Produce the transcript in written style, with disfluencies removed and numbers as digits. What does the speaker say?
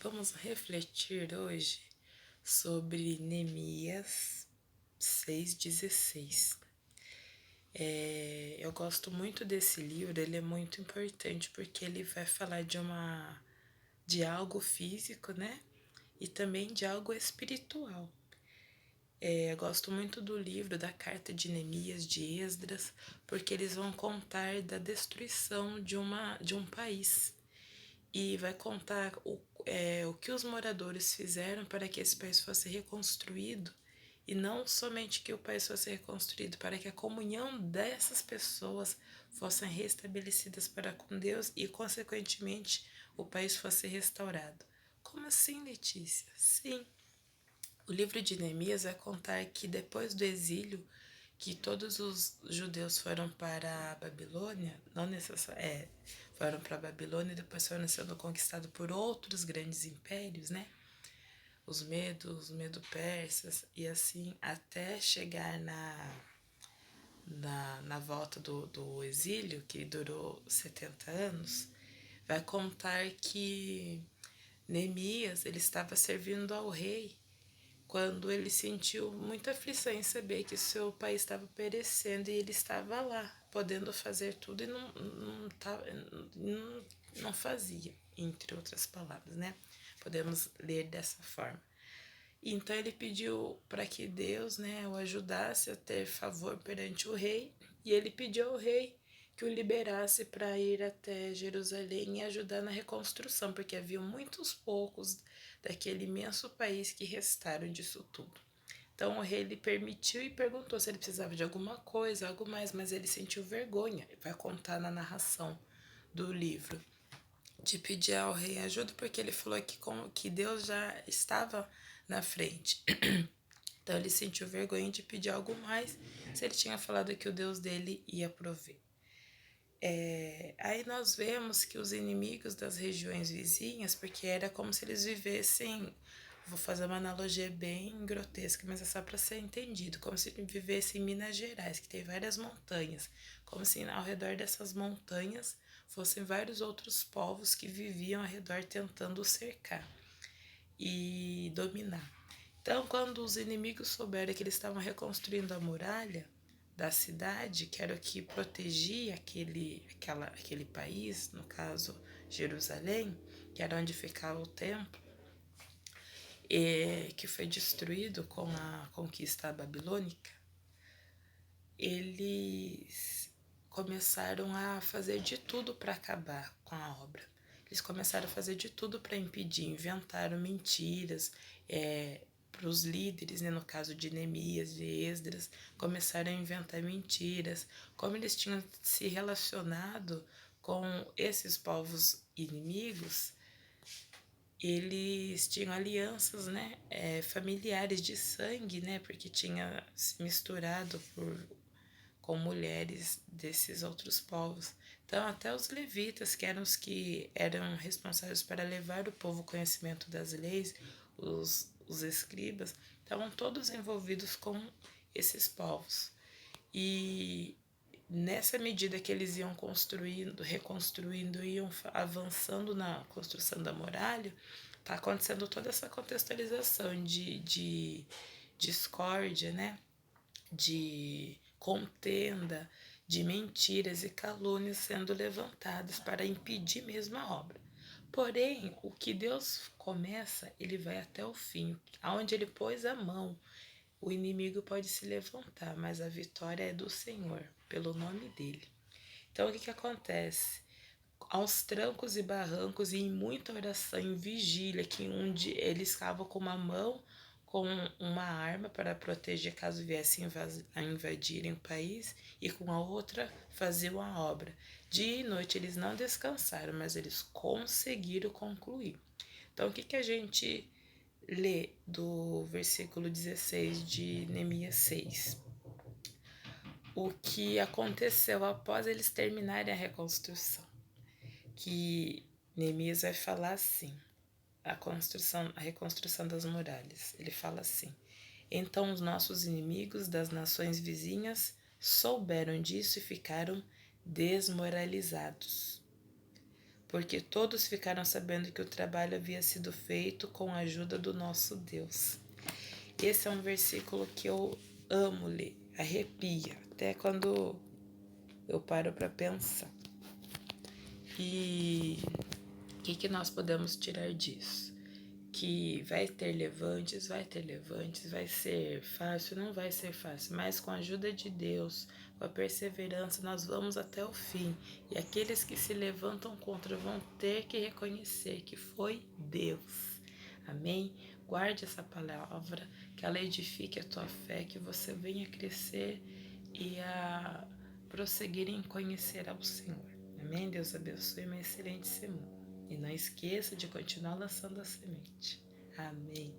Vamos refletir hoje sobre Neemias 6,16. Eu gosto muito desse livro, ele é muito importante porque ele vai falar de algo físico, né? E também de algo espiritual. Eu gosto muito do livro, da carta de Neemias, de Esdras, porque eles vão contar da destruição de um país. E vai contar o que os moradores fizeram para que esse país fosse reconstruído, e não somente que o país fosse reconstruído, para que a comunhão dessas pessoas fossem restabelecidas para com Deus e, consequentemente, o país fosse restaurado. Como assim, Letícia? Sim, o livro de Neemias vai contar que depois do exílio, que todos os judeus foram para a Babilônia, não necessariamente, foram para a Babilônia e depois foram sendo conquistados por outros grandes impérios, né? Os medos, os medo-persas, e assim até chegar na volta do exílio, que durou 70 anos, vai contar que Neemias ele estava servindo ao rei quando ele sentiu muita aflição em saber que seu país estava perecendo e ele estava lá, podendo fazer tudo e não fazia, entre outras palavras, né? Podemos ler dessa forma. Então ele pediu para que Deus, né, o ajudasse a ter favor perante o rei, e ele pediu ao rei que o liberasse para ir até Jerusalém e ajudar na reconstrução, porque havia muitos poucos daquele imenso país que restaram disso tudo. Então o rei lhe permitiu e perguntou se ele precisava de alguma coisa, algo mais, mas ele sentiu vergonha. Vai contar na narração do livro de pedir ao rei ajuda, porque ele falou que Deus já estava na frente. Então ele sentiu vergonha de pedir algo mais, se ele tinha falado que o Deus dele ia prover. Aí nós vemos que os inimigos das regiões vizinhas, porque era como se eles vivessem, vou fazer uma analogia bem grotesca, mas é só para ser entendido, como se vivessem em Minas Gerais, que tem várias montanhas, como se ao redor dessas montanhas fossem vários outros povos que viviam ao redor tentando cercar e dominar. Então, quando os inimigos souberam que eles estavam reconstruindo a muralha da cidade, que era o que protegia aquele país, no caso Jerusalém, que era onde ficava o templo, que foi destruído com a conquista babilônica, eles começaram a fazer de tudo para acabar com a obra. Eles começaram a fazer de tudo para impedir, inventaram mentiras para os líderes, né, no caso de Neemias, de Esdras, começaram a inventar mentiras, como eles tinham se relacionado com esses povos inimigos. Eles tinham alianças, né, familiares de sangue, né, porque tinha se misturado com mulheres desses outros povos. Então, até os levitas, que eram os que eram responsáveis para levar o povo ao conhecimento das leis, os escribas, estavam todos envolvidos com esses povos. E nessa medida que eles iam construindo, reconstruindo, iam avançando na construção da muralha, está acontecendo toda essa contextualização de discórdia, né? De contenda, de mentiras e calúnias sendo levantadas para impedir mesmo a obra. Porém, o que Deus começa, ele vai até o fim. Aonde ele pôs a mão, o inimigo pode se levantar, mas a vitória é do Senhor, pelo nome dele. Então, o que acontece? Aos trancos e barrancos, e em muita oração, em vigília, que onde eles estavam com uma mão com uma arma para proteger caso viessem a invadirem o país, e com a outra faziam a obra. Dia e noite eles não descansaram, mas eles conseguiram concluir. Então, o que a gente lê do versículo 16 de Neemias 6? O que aconteceu após eles terminarem a reconstrução. Que Neemias vai falar assim, a reconstrução das muralhas. Ele fala assim: então os nossos inimigos das nações vizinhas souberam disso e ficaram desmoralizados. porque todos ficaram sabendo que o trabalho havia sido feito com a ajuda do nosso Deus. Esse é um versículo que eu amo ler, arrepia, até quando eu paro para pensar. E o que nós podemos tirar disso? Que vai ter levantes, vai ser fácil, não vai ser fácil, mas com a ajuda de Deus, com a perseverança, nós vamos até o fim. E aqueles que se levantam contra vão ter que reconhecer que foi Deus. Amém? Guarde essa palavra, que ela edifique a tua fé, que você venha crescer e a prosseguir em conhecer ao Senhor. Amém? Deus abençoe uma excelente semana. E não esqueça de continuar lançando a semente. Amém.